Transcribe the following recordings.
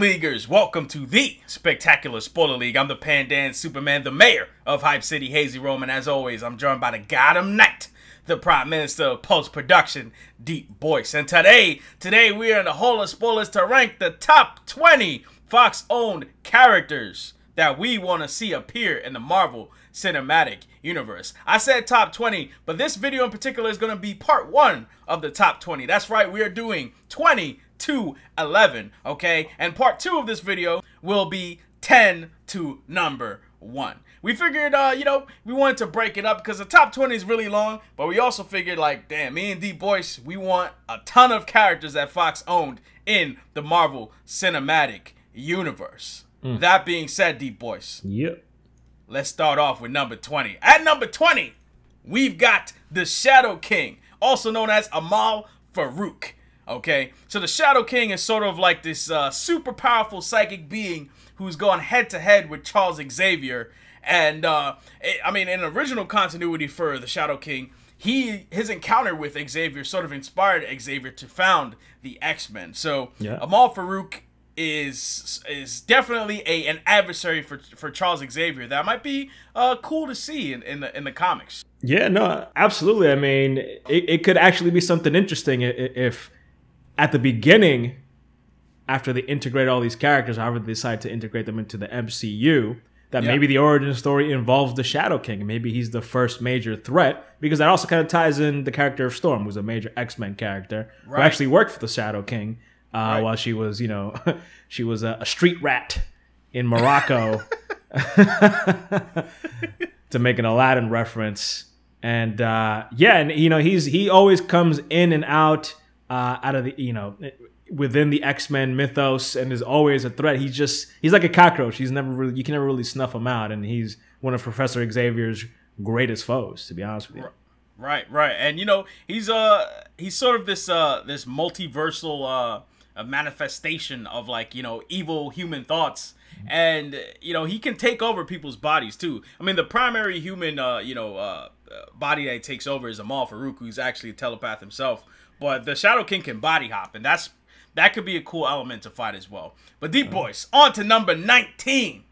Leaguers, welcome to the Spectacular Spoiler League. I'm the Pandan Superman, the mayor of Hype City, HazyRome, and as always, I'm joined by the Gotham Knight, the Prime Minister of Post-Production, DeepBoyce. And today we are in the Hall of Spoilers to rank the top 20 Fox-owned characters that we want to see appear in the Marvel Cinematic Universe. I said top 20, but this video in particular is going to be part 1 of the top 20. That's right, we are doing 20 to 11, okay? And part 2 of this video will be 10 to number 1. We figured, we wanted to break it up because the top 20 is really long, but we also figured, like, damn, me and DeepBoyce, we want a ton of characters that Fox owned in the Marvel Cinematic Universe. That being said, DeepBoyce, yep, let's start off with number 20. At number 20, we've got the Shadow King, also known as Amal Farouk. Okay, so the Shadow King is sort of like this super powerful psychic being who's gone head-to-head with Charles Xavier. And, I mean, in original continuity for the Shadow King, his encounter with Xavier sort of inspired Xavier to found the X-Men. So, yeah. Amal Farouk is definitely an adversary for Charles Xavier that might be cool to see in the comics. Yeah, no, absolutely. I mean, it could actually be something interesting if at the beginning, after they integrate all these characters, however they decide to integrate them into the MCU, that maybe the origin story involves the Shadow King. Maybe he's the first major threat, because that also kind of ties in the character of Storm, who's a major X-Men character, who actually worked for the Shadow King while she was, she was a street rat in Morocco, to make an Aladdin reference. And yeah, and he always comes in and out of the within the X-Men mythos, and is always a threat. He's like a cockroach. You can never really snuff him out, and he's one of Professor Xavier's greatest foes, to be honest with you. Right. And he's sort of this multiversal manifestation of, like, evil human thoughts. And he can take over people's bodies too. I mean, the primary human body that he takes over is Amal Farouk, who's actually a telepath himself. But the Shadow King can body hop, and that could be a cool element to fight as well. But DeepBoyce, on to number 19.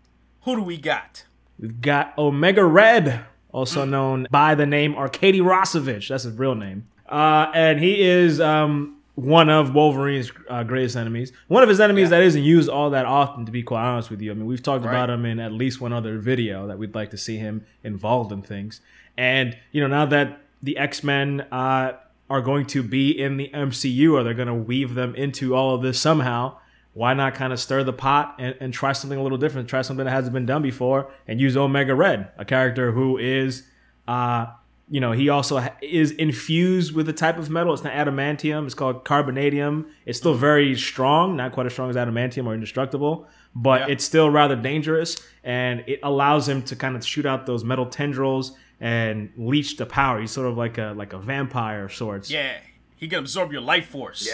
Who do we got? We've got Omega Red, also known by the name Arkady Rossovich. That's his real name. And he is one of Wolverine's greatest enemies. One of his enemies that isn't used all that often, to be quite honest with you. I mean, we've talked about him in at least one other video that we'd like to see him involved in things. And, now that the X-Men are going to be in the MCU, or they're going to weave them into all of this somehow, why not kind of stir the pot and try something a little different, try something that hasn't been done before, and use Omega Red, a character who is, he also is infused with a type of metal. It's not adamantium. It's called carbonadium. It's still very strong, not quite as strong as adamantium or indestructible, but it's still rather dangerous, and it allows him to kind of shoot out those metal tendrils and leech the power. He's sort of like a vampire of sorts. Yeah, he can absorb your life force.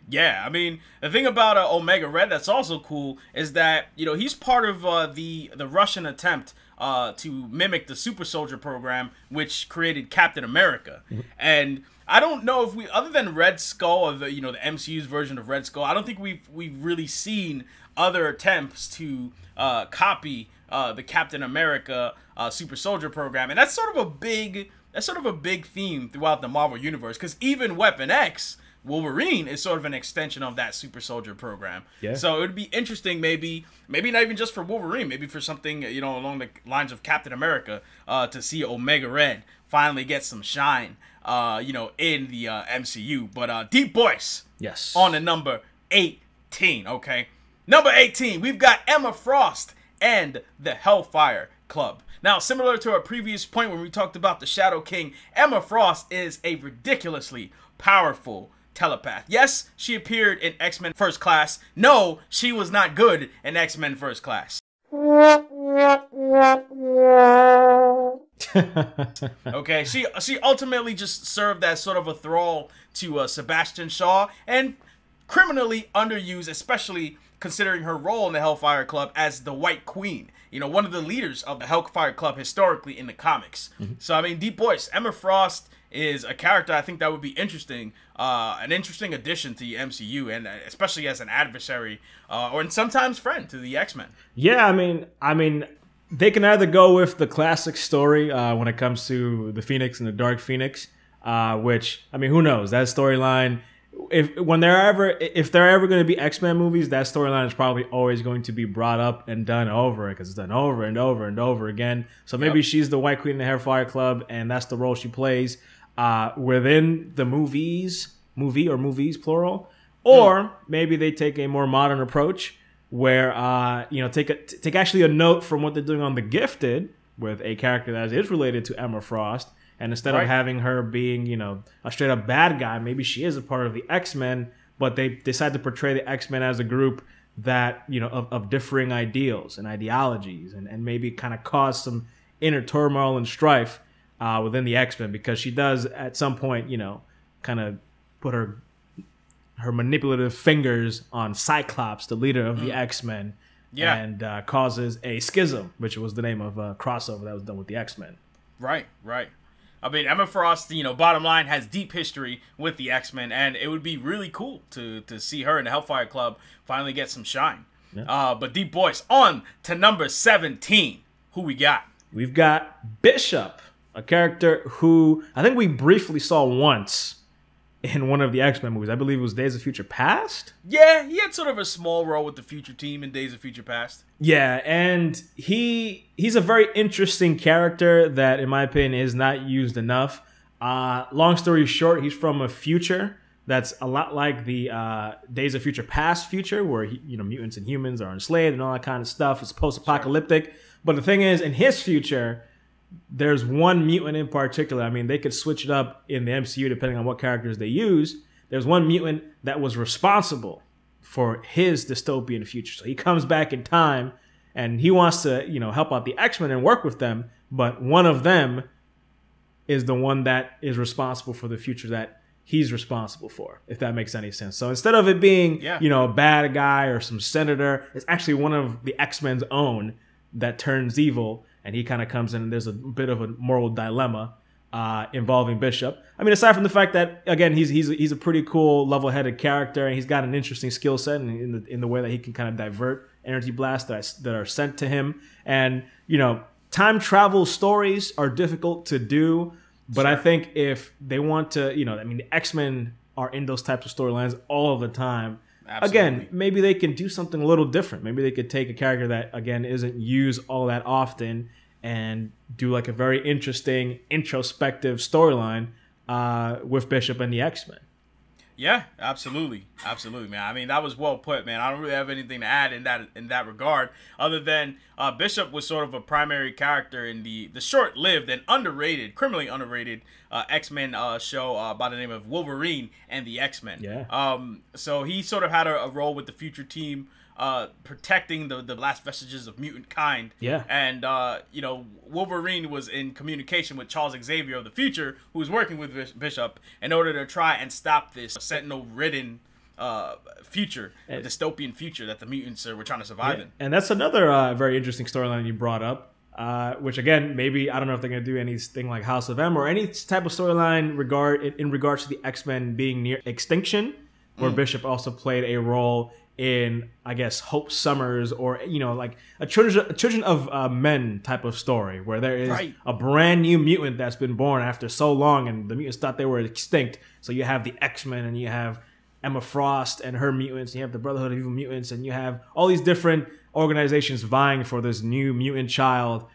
Yeah. I mean, the thing about Omega Red that's also cool is that he's part of the Russian attempt to mimic the Super Soldier program, which created Captain America. And I don't know if other than Red Skull, or the MCU's version of Red Skull, I don't think we've really seen other attempts to copy the Captain America Super Soldier program. And that's sort of a big theme throughout the Marvel universe, because even Weapon X, Wolverine, is sort of an extension of that Super Soldier program. Yeah. So it would be interesting, maybe not even just for Wolverine, maybe for something along the lines of Captain America, to see Omega Red finally get some shine in the MCU. But DeepBoyce, yes, on to number 18. Okay, number 18, we've got Emma Frost and the Hellfire Club. Now, similar to our previous point when we talked about the Shadow King, Emma Frost is a ridiculously powerful telepath. Yes, she appeared in X-Men First Class. No, she was not good in X-Men First Class. Okay, she ultimately just served as sort of a thrall to Sebastian Shaw, and criminally underused, especially considering her role in the Hellfire Club as the White Queen. One of the leaders of the Hellfire Club historically in the comics. So, I mean, DeepBoyce, Emma Frost is a character I think that would be interesting, an interesting addition to the MCU, and especially as an adversary or sometimes friend to the X-Men. Yeah, I mean, they can either go with the classic story when it comes to the Phoenix and the Dark Phoenix, which, I mean, who knows? That storyline, if there are ever going to be X-Men movies, that storyline is probably always going to be brought up and done over, because it's done over and over and over again. So maybe she's the White Queen in the Hellfire Club, and that's the role she plays within the movies, plural. Or maybe they take a more modern approach where take actually a note from what they're doing on The Gifted with a character that is related to Emma Frost. And instead of having her being, a straight up bad guy, maybe she is a part of the X-Men, but they decide to portray the X-Men as a group that, of differing ideals and ideologies, and maybe kind of cause some inner turmoil and strife within the X-Men, because she does at some point, kind of put her manipulative fingers on Cyclops, the leader of the X-Men, and causes a schism, which was the name of a crossover that was done with the X-Men. Right. I mean, Emma Frost, bottom line, has deep history with the X-Men, and it would be really cool to see her in the Hellfire Club finally get some shine. Yeah. But DeepBoyce, on to number 17. Who we got? We've got Bishop, a character who I think we briefly saw once in one of the X-Men movies. I believe it was Days of Future Past. Yeah, he had sort of a small role with the Future Team in Days of Future Past. Yeah, and he's a very interesting character that, in my opinion, is not used enough. Long story short, he's from a future that's a lot like the Days of Future Past future, where mutants and humans are enslaved and all that kind of stuff. It's post-apocalyptic. Sure. But the thing is, in his future, there's one mutant in particular. I mean, they could switch it up in the MCU depending on what characters they use. There's one mutant that was responsible for his dystopian future. So he comes back in time and he wants to, help out the X-Men and work with them. But one of them is the one that is responsible for the future that he's responsible for, if that makes any sense. So instead of it being, a bad guy or some senator, it's actually one of the X-Men's own that turns evil. And he kind of comes in, and there's a bit of a moral dilemma involving Bishop. I mean, aside from the fact that, again, he's a pretty cool, level-headed character, and he's got an interesting skill set in the way that he can kind of divert energy blasts that are sent to him. And, time travel stories are difficult to do, but I think if they want to, the X-Men are in those types of storylines all of the time. Absolutely. Again, maybe they can do something a little different. Maybe they could take a character that, again, isn't used all that often and do like a very interesting introspective storyline with Bishop and the X-Men. Yeah, absolutely, man. I mean, that was well put, man. I don't really have anything to add in that regard, other than Bishop was sort of a primary character in the short-lived and criminally underrated X-Men show by the name of Wolverine and the X-Men. Yeah. So he sort of had a role with the Future Team, protecting the last vestiges of mutant kind. Yeah. And, Wolverine was in communication with Charles Xavier of the future, who was working with Bishop in order to try and stop this Sentinel-ridden future, a dystopian future that the mutants were trying to survive in. And that's another very interesting storyline you brought up, which, again, maybe, I don't know if they're going to do anything like House of M or any type of storyline in regards to the X-Men being near extinction, where Bishop also played a role in, I guess, Hope Summers, or like a Children of Men type of story, where there is a brand new mutant that's been born after so long, and the mutants thought they were extinct. So you have the X-Men, and you have Emma Frost and her mutants, and you have the Brotherhood of Evil Mutants, and you have all these different organizations vying for this new mutant child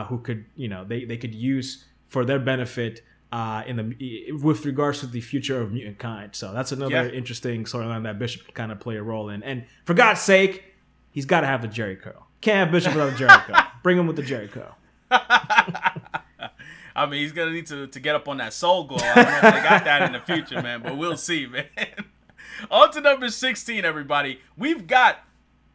who could, they could use for their benefit with regards to the future of mutant kind. So that's another interesting storyline that Bishop can kind of play a role in. And for God's sake, he's got to have the Jerry curl. Can't have Bishop without the Jerry curl. Bring him with the Jerry curl. I mean, he's going to need to get up on that soul glow. I don't know if they got that in the future, man, but we'll see, man. On to number 16, everybody. We've got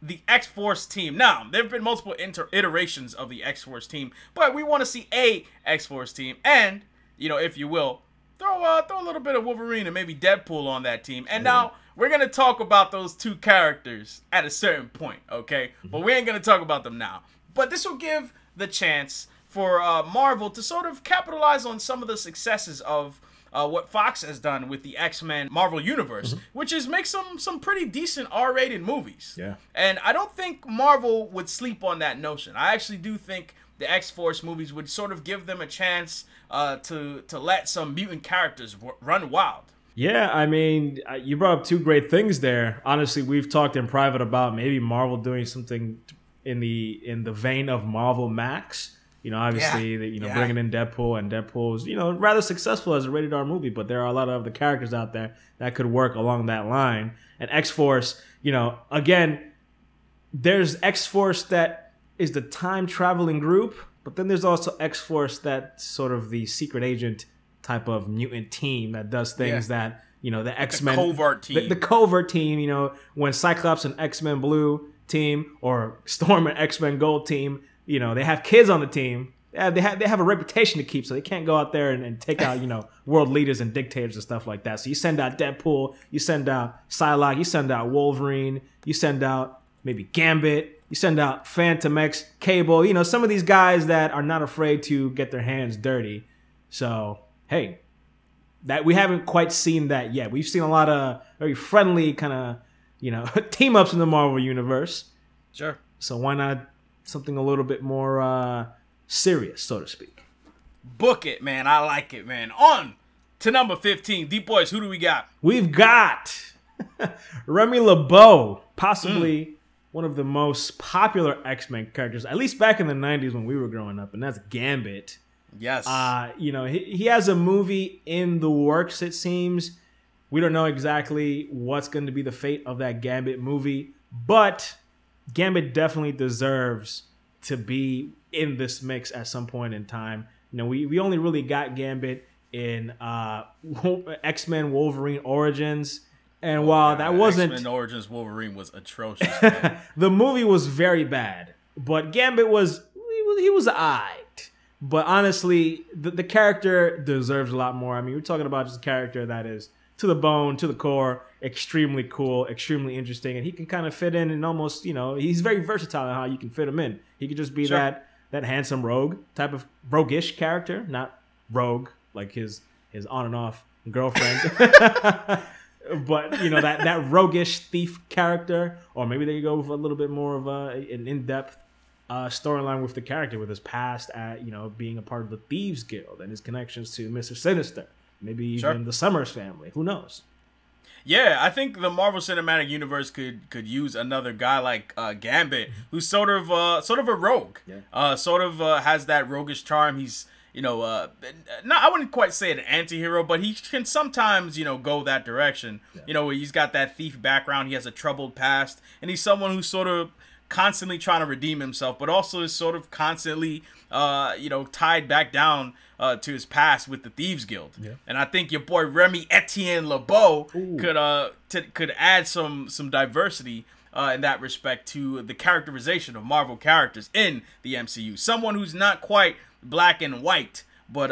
the X-Force team. Now, there have been multiple iterations of the X-Force team, but we want to see a X-Force team, and if you will, throw a little bit of Wolverine and maybe Deadpool on that team. And now we're going to talk about those two characters at a certain point, okay? But we ain't going to talk about them now. But this will give the chance for Marvel to sort of capitalize on some of the successes of what Fox has done with the X-Men Marvel Universe, which is make some pretty decent R-rated movies. Yeah. And I don't think Marvel would sleep on that notion. I actually do think the X-Force movies would sort of give them a chance to let some mutant characters run wild. Yeah, I mean, you brought up two great things there. Honestly, we've talked in private about maybe Marvel doing something in the vein of Marvel Max. Obviously, bringing in Deadpool, and Deadpool is, rather successful as a rated R movie, but there are a lot of other characters out there that could work along that line. And X-Force, again, there's X-Force that is the time-traveling group, but then there's also X-Force that's sort of the secret agent type of mutant team that does things that, the X-Men... The covert team. The covert team, when Cyclops and X-Men Blue team, or Storm and X-Men Gold team, they have kids on the team. They have a reputation to keep, so they can't go out there and take out, world leaders and dictators and stuff like that. So you send out Deadpool, you send out Psylocke, you send out Wolverine, you send out maybe Gambit, you send out Phantom X, Cable, some of these guys that are not afraid to get their hands dirty. So, hey, that we haven't quite seen that yet. We've seen a lot of very friendly kind of, team-ups in the Marvel Universe. Sure. So why not something a little bit more serious, so to speak? Book it, man. I like it, man. On to number 15. DeepBoyce, who do we got? We've got Remy LeBeau, possibly one of the most popular X-Men characters, at least back in the 90s when we were growing up, and that's Gambit. Yes. He has a movie in the works, it seems. We don't know exactly what's going to be the fate of that Gambit movie, but Gambit definitely deserves to be in this mix at some point in time. We only really got Gambit in X-Men Wolverine Origins, and while that wasn't... X-Men Origins Wolverine was atrocious. The movie was very bad, but Gambit was... He was aight. But honestly, the character deserves a lot more. I mean, we're talking about just a character that is to the bone, to the core, extremely cool, extremely interesting, and he can kind of fit in almost, he's very versatile in how you can fit him in. He could just be that handsome rogue type of roguish character, not rogue like his on and off girlfriend, but that roguish thief character, or maybe they could go with a little bit more of an in-depth storyline with the character, with his past at being a part of the Thieves Guild and his connections to Mr. Sinister. Maybe even the Summers family. Who knows? Yeah, I think the Marvel Cinematic Universe could use another guy like Gambit, who's sort of a rogue. Yeah. Has that roguish charm. He's I wouldn't quite say an anti-hero, but he can sometimes go that direction. Yeah. He's got that thief background. He has a troubled past, and he's someone who's sort of constantly trying to redeem himself, but also is sort of constantly tied back down to his past with the Thieves Guild. Yeah. And I think your boy Remy Etienne LeBeau could add some diversity in that respect to the characterization of Marvel characters in the MCU. Someone who's not quite black and white, but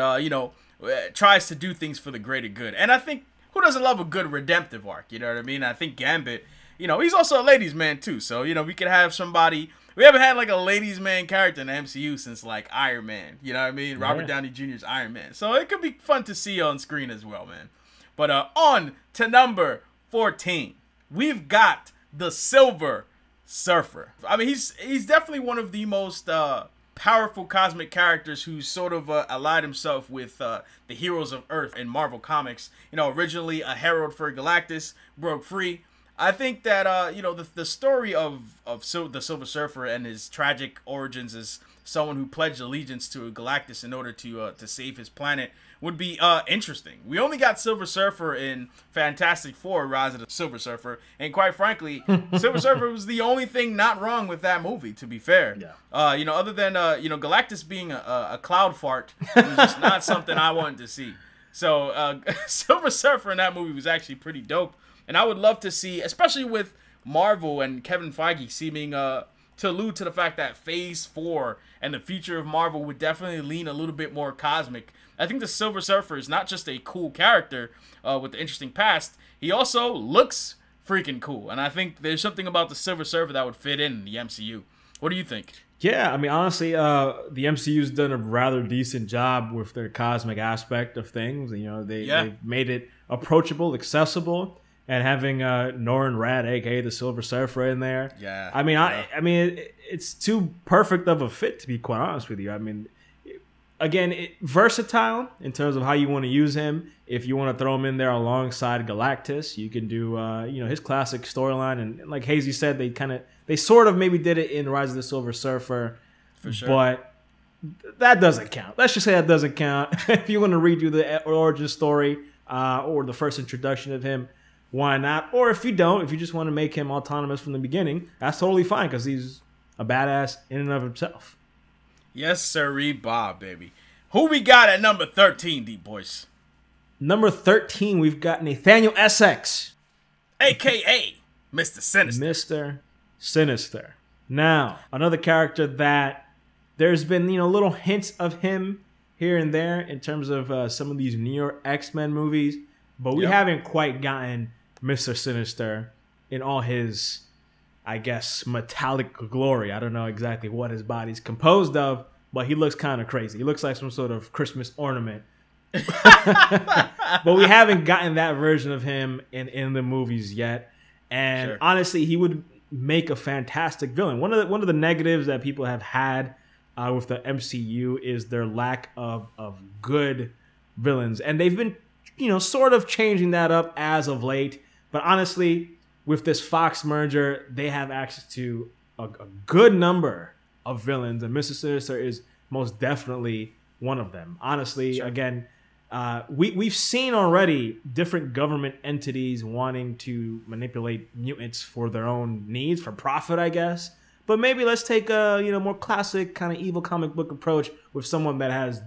tries to do things for the greater good. And I think, who doesn't love a good redemptive arc? You know what I mean? I think Gambit, he's also a ladies' man too. So, we could have somebody. We haven't had like a ladies' man character in the MCU since like Iron Man. You know what I mean? Robert Downey Jr.'s Iron Man. So it could be fun to see on screen as well, man. But on to number 14. We've got the Silver Surfer. I mean, he's definitely one of the most powerful cosmic characters who's sort of allied himself with the heroes of Earth in Marvel Comics. Originally a herald for Galactus, broke free. I think that the story of the Silver Surfer and his tragic origins as someone who pledged allegiance to Galactus in order to save his planet would be interesting. We only got Silver Surfer in Fantastic Four: Rise of the Silver Surfer, and quite frankly, Silver Surfer was the only thing not wrong with that movie. To be fair, other than Galactus being a cloud fart, it was just not something I wanted to see. So Silver Surfer in that movie was actually pretty dope. And I would love to see, especially with Marvel and Kevin Feige seeming to allude to the fact that Phase 4 and the future of Marvel would definitely lean a little bit more cosmic. I think the Silver Surfer is not just a cool character with an interesting past. He also looks freaking cool. And I think there's something about the Silver Surfer that would fit in the MCU. What do you think? Yeah, I mean, honestly, the MCU's done a rather decent job with their cosmic aspect of things. You know, they've made it approachable, accessible, and having Norrin Rad, aka the Silver Surfer, in there. Yeah. I mean, it's too perfect of a fit, to be quite honest with you. I mean, again, versatile in terms of how you want to use him. If you want to throw him in there alongside Galactus, you can do his classic storyline. And like Hazy said, they sort of maybe did it in Rise of the Silver Surfer, for sure. But that doesn't count. Let's just say that doesn't count. If you want to redo the origin story or the first introduction of him, why not? Or if you don't, if you just want to make him autonomous from the beginning, that's totally fine because he's a badass in and of himself. Yes, sirree, Bob, baby. Who we got at number 13, DeepBoyce? Number 13, we've got Nathaniel Essex, a.k.a. Mr. Sinister. Mr. Sinister. Now, another character that there's been, little hints of him here and there in terms of some of these New York X-Men movies, but we haven't quite gotten Mr. Sinister in all his, I guess, metallic glory. I don't know exactly what his body's composed of, but he looks kind of crazy. He looks like some sort of Christmas ornament. But we haven't gotten that version of him in the movies yet. And honestly, he would make a fantastic villain. One of the negatives that people have had with the MCU is their lack of good villains. And they've been, sort of changing that up as of late. But honestly, with this Fox merger, they have access to a good number of villains, and Mr. Sinister is most definitely one of them. Honestly, again, we've seen already different government entities wanting to manipulate mutants for their own needs, for profit, I guess. But maybe let's take a more classic kind of evil comic book approach with someone that has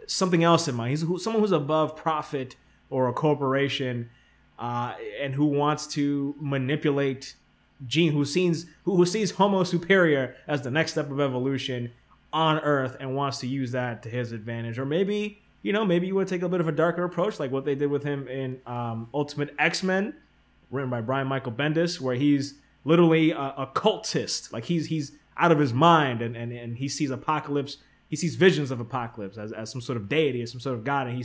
something else in mind. He's someone who's above profit or a corporation, and who wants to manipulate Gene, who sees Homo Superior as the next step of evolution on Earth and wants to use that to his advantage. Or maybe you would take a bit of a darker approach, like what they did with him in Ultimate X-Men, written by Brian Michael Bendis, where he's literally a cultist. Like he's out of his mind, and he sees Apocalypse. He sees visions of Apocalypse as some sort of deity, as some sort of god, and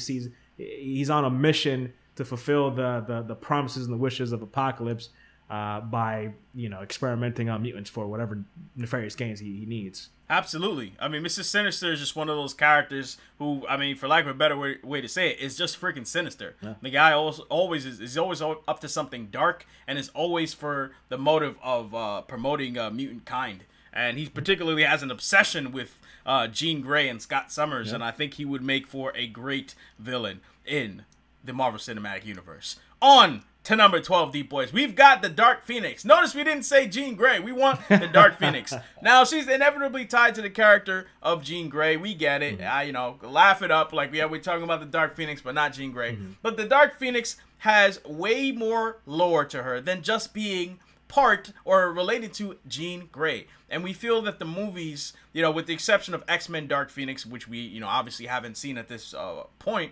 he's on a mission to fulfill the promises and the wishes of Apocalypse by experimenting on mutants for whatever nefarious gains he needs. Absolutely. I mean, Mr. Sinister is just one of those characters who, I mean, for lack of a better way to say it, is just freaking sinister. Yeah. The guy always is always up to something dark, and is always for the motive of promoting mutant kind. And he particularly has an obsession with Jean Grey and Scott Summers, and I think he would make for a great villain in the Marvel Cinematic Universe. On to number 12, DeepBoyce. We've got the Dark Phoenix. Notice we didn't say Jean Grey. We want the Dark Phoenix. Now, she's inevitably tied to the character of Jean Grey. We get it. Laugh it up like, we're talking about the Dark Phoenix, but not Jean Grey. But the Dark Phoenix has way more lore to her than just being part or related to Jean Grey. And we feel that the movies, with the exception of X-Men Dark Phoenix, which we, obviously haven't seen at this point,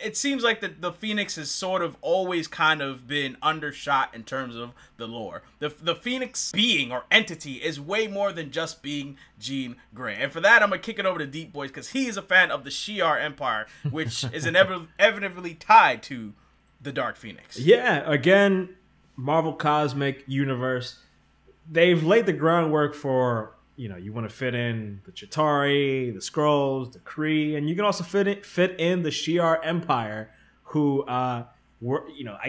it seems like the Phoenix has sort of always kind of been undershot in terms of the lore. The Phoenix being or entity is way more than just being Jean Grey. And for that, I'm going to kick it over to DeepBoyce because he is a fan of the Shi'ar Empire, which is inevitably tied to the Dark Phoenix. Yeah, again, Marvel Cosmic Universe, they've laid the groundwork for, you want to fit in the Chitauri, the Skrulls, the Kree, and you can also fit in the Shi'ar Empire, who, I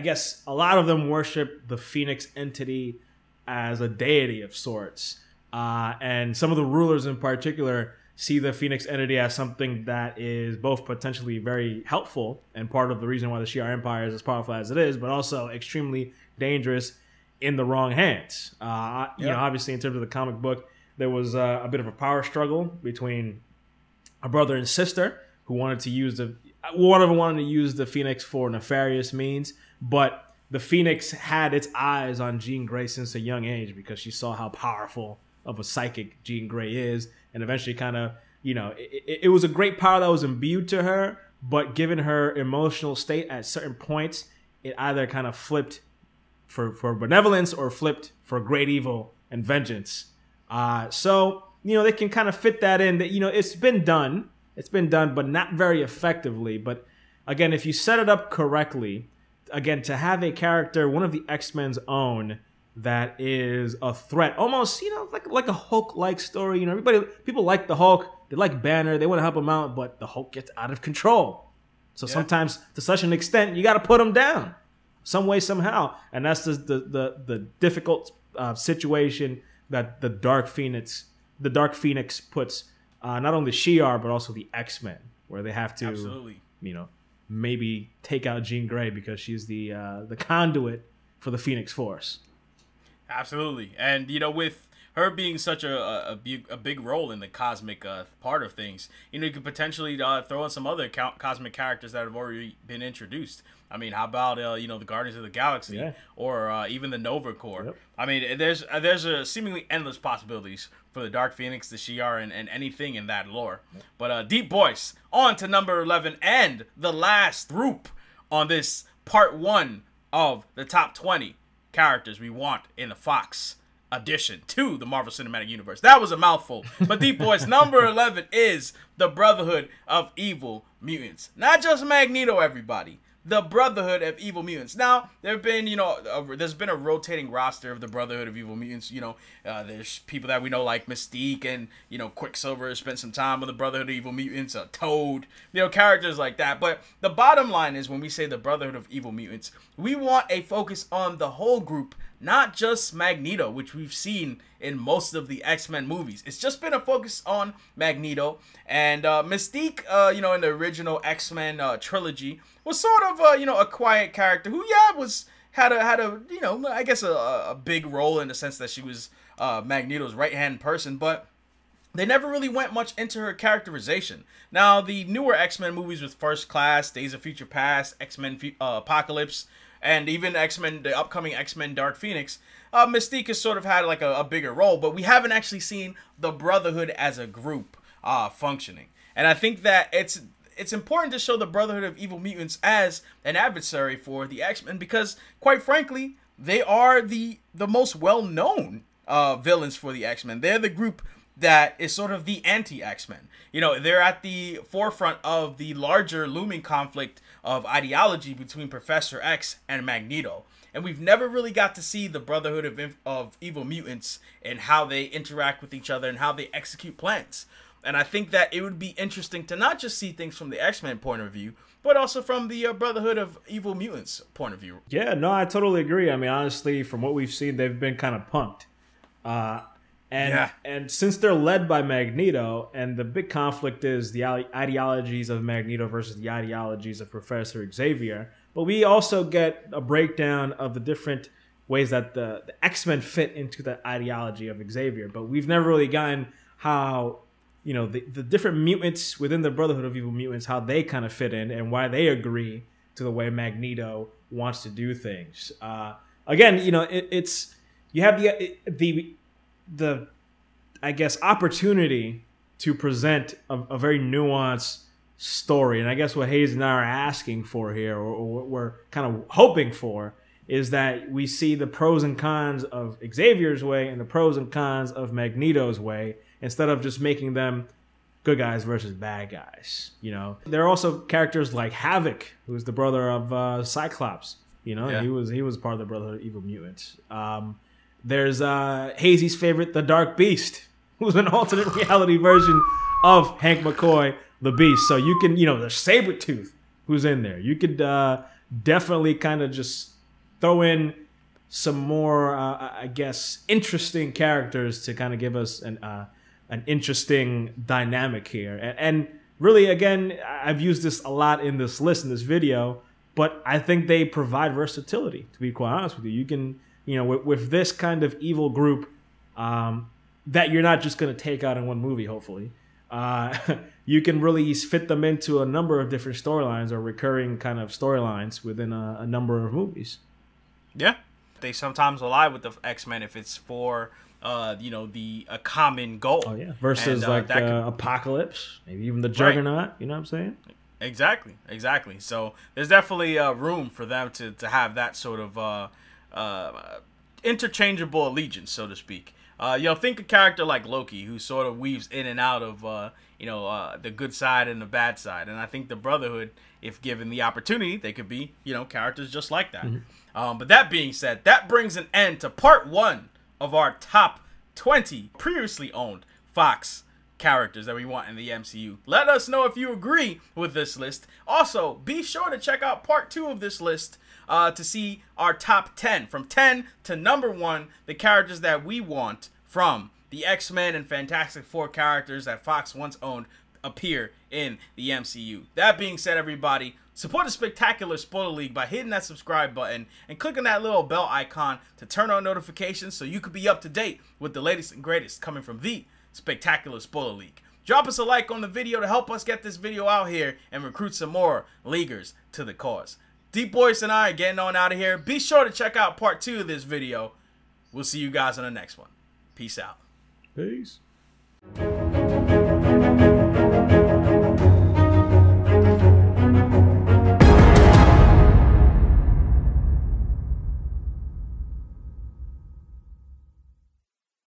guess a lot of them worship the Phoenix entity as a deity of sorts. And some of the rulers in particular see the Phoenix entity as something that is both potentially very helpful and part of the reason why the Shi'ar Empire is as powerful as it is, but also extremely dangerous in the wrong hands. Obviously in terms of the comic book, there was a bit of a power struggle between a brother and sister who wanted to use one of them wanted to use the Phoenix for nefarious means, but the Phoenix had its eyes on Jean Grey since a young age because she saw how powerful of a psychic Jean Grey is, and eventually kind of, it was a great power that was imbued to her, but given her emotional state at certain points, it either kind of flipped for benevolence or flipped for great evil and vengeance. So, they can kind of fit that in. That it's been done. It's been done, but not very effectively. But again, if you set it up correctly, again, to have a character, one of the X-Men's own, that is a threat, almost, like a Hulk-like story. People like the Hulk. They like Banner. They want to help him out, but the Hulk gets out of control. So sometimes, to such an extent, you got to put him down, some way, somehow. And that's the difficult situation that the Dark Phoenix puts not only Shi'ar but also the X-Men, where they have to, absolutely, maybe take out Jean Grey because she's the conduit for the Phoenix Force. Absolutely, and with her being such a big role in the cosmic part of things, you could potentially throw in some other cosmic characters that have already been introduced. I mean, how about the Guardians of the Galaxy, or even the Nova Corps? Yep. I mean, there's a seemingly endless possibilities for the Dark Phoenix, the Shi'ar, and anything in that lore. Yep. But DeepBoyce, on to number 11 and the last group on this part 1 of the top 20 characters we want in the Fox addition to the Marvel Cinematic Universe. That was a mouthful. But DeepBoyce, number 11 is the Brotherhood of Evil Mutants. Not just Magneto, everybody. The Brotherhood of Evil Mutants. Now, there have been, there's been a rotating roster of the Brotherhood of Evil Mutants. There's people that we know like Mystique and, Quicksilver spent some time with the Brotherhood of Evil Mutants, Toad, characters like that. But the bottom line is, when we say the Brotherhood of Evil Mutants, we want a focus on the whole group, not just Magneto, which we've seen in most of the X-Men movies. It's just been a focus on Magneto. And Mystique, in the original X-Men trilogy, was sort of a quiet character who had a I guess a big role in the sense that she was Magneto's right-hand person, but they never really went much into her characterization. Now, the newer X-Men movies with First Class, Days of Future Past, X-Men Apocalypse, and even X-Men, the upcoming X-Men Dark Phoenix, Mystique has sort of had like a bigger role, but we haven't actually seen the Brotherhood as a group functioning. And I think that it's important to show the Brotherhood of Evil Mutants as an adversary for the X-Men because, quite frankly, they are the most well-known villains for the X-Men. They're the group that is sort of the anti-X-Men. They're at the forefront of the larger looming conflict of ideology between Professor X and Magneto. And we've never really got to see the Brotherhood of Evil Mutants and how they interact with each other and how they execute plans. And I think that it would be interesting to not just see things from the X-Men point of view, but also from the Brotherhood of Evil Mutants point of view. Yeah, no, I totally agree. I mean, honestly, from what we've seen, they've been kind of punked. And since they're led by Magneto, and the big conflict is the ideologies of Magneto versus the ideologies of Professor Xavier, but we also get a breakdown of the different ways that the X-Men fit into the ideology of Xavier. But we've never really gotten how the different mutants within the Brotherhood of Evil Mutants, how they kind of fit in and why they agree to the way Magneto wants to do things. Again, you have the I guess opportunity to present a very nuanced story, and I guess what Hayes and I are asking for here, or what we're kind of hoping for, is that we see the pros and cons of Xavier's way and the pros and cons of Magneto's way, instead of just making them good guys versus bad guys. There are also characters like Havoc, who's the brother of Cyclops. He was part of the Brotherhood of Evil Mutants. There's Hazy's favorite, the Dark Beast, who's an alternate reality version of Hank McCoy, the Beast. So you can, there's Sabretooth, who's in there. You could definitely kind of just throw in some more, I guess, interesting characters to kind of give us an interesting dynamic here. And really, again, I've used this a lot in this list, in this video, but I think they provide versatility, to be quite honest with you. You can, with this kind of evil group that you're not just going to take out in one movie, hopefully, you can really fit them into a number of different storylines or recurring kind of storylines within a number of movies. Yeah. They sometimes ally with the X-Men if it's for a common goal. Oh yeah, versus Apocalypse, maybe even the Juggernaut. Right. You know what I'm saying? Exactly. So there's definitely room for them to have that sort of interchangeable allegiance, so to speak. Think a character like Loki, who sort of weaves in and out of, the good side and the bad side. And I think the Brotherhood, if given the opportunity, they could be, characters just like that. But that being said, that brings an end to part 1 of our top 20 previously owned Fox characters that we want in the MCU. Let us know if you agree with this list. Also, be sure to check out part 2 of this list to see our top 10, from 10 to number 1, the characters that we want from the X-Men and Fantastic Four characters that Fox once owned appear in the MCU. That being said, everybody, support the Spectacular Spoiler League by hitting that subscribe button and clicking that little bell icon to turn on notifications so you can be up to date with the latest and greatest coming from the Spectacular Spoiler League. Drop us a like on the video to help us get this video out here and recruit some more leaguers to the cause. DeepBoyce and I are getting on out of here. Be sure to check out part 2 of this video. We'll see you guys on the next one. Peace out. Peace.